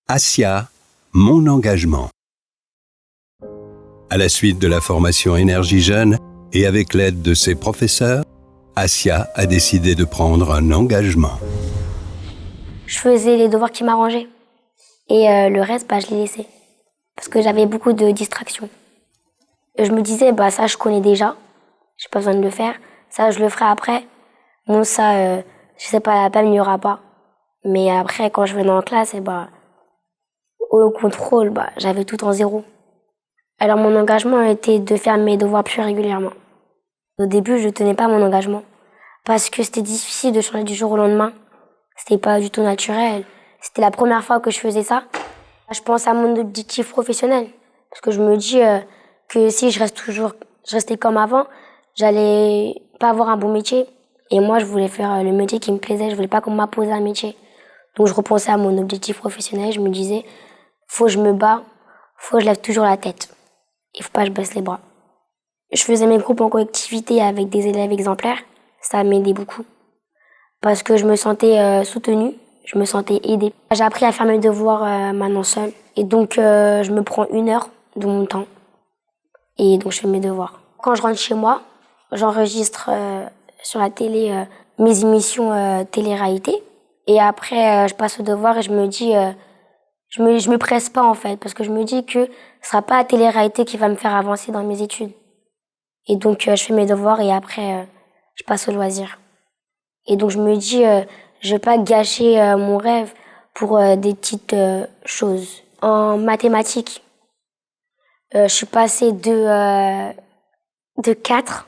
Assia, mon engagement. À la suite de la formation Énergie Jeune et avec l'aide de ses professeurs, Assia a décidé de prendre un engagement. Je faisais les devoirs qui m'arrangeaient. Et le reste, je les laissais. Parce que j'avais beaucoup de distractions. Et je me disais, ça, je connais déjà. J'ai pas besoin de le faire. Ça, je le ferai après. Bon, ça, je sais pas, la peine, il n'y aura pas. Mais après, quand je venais en classe, au contrôle, j'avais tout en zéro. Alors, mon engagement était de faire mes devoirs plus régulièrement. Au début, je tenais pas mon engagement. Parce que c'était difficile de changer du jour au lendemain. C'était pas du tout naturel. C'était la première fois que je faisais ça. Je pense à mon objectif professionnel. Parce que je me dis que si je restais comme avant, j'allais pas avoir un bon métier. Et moi, je voulais faire le métier qui me plaisait. Je voulais pas qu'on m'imposait un métier. Donc, je repensais à mon objectif professionnel. Je me disais, faut que je me bats, faut que je lève toujours la tête. Il faut pas que je baisse les bras. Je faisais mes groupes en collectivité avec des élèves exemplaires. Ça m'aidait beaucoup. Parce que je me sentais soutenue, je me sentais aidée. J'ai appris à faire mes devoirs maintenant seule. Et donc, je me prends 1 heure de mon temps. Et donc, je fais mes devoirs. Quand je rentre chez moi, j'enregistre sur la télé mes émissions télé-réalité. Et après, je passe aux devoirs et je me dis... je me presse pas, en fait, parce que je me dis que ce sera pas la télé-réalité qui va me faire avancer dans mes études. Et donc, je fais mes devoirs et après, je passe aux loisirs. Et donc, je me dis, je vais pas gâcher mon rêve pour des petites choses. En mathématiques, je suis passée de 4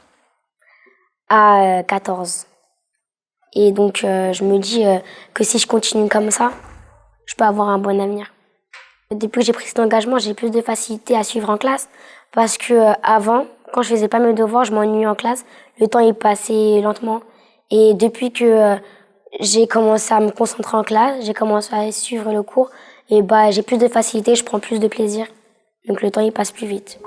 à 14. Et donc, je me dis que si je continue comme ça, je peux avoir un bon avenir. Depuis que j'ai pris cet engagement, j'ai plus de facilité à suivre en classe parce que avant, quand je faisais pas mes devoirs, je m'ennuyais en classe. Le temps, il passait lentement. Et depuis que j'ai commencé à me concentrer en classe, j'ai commencé à suivre le cours, et j'ai plus de facilité, je prends plus de plaisir. Donc le temps, il passe plus vite.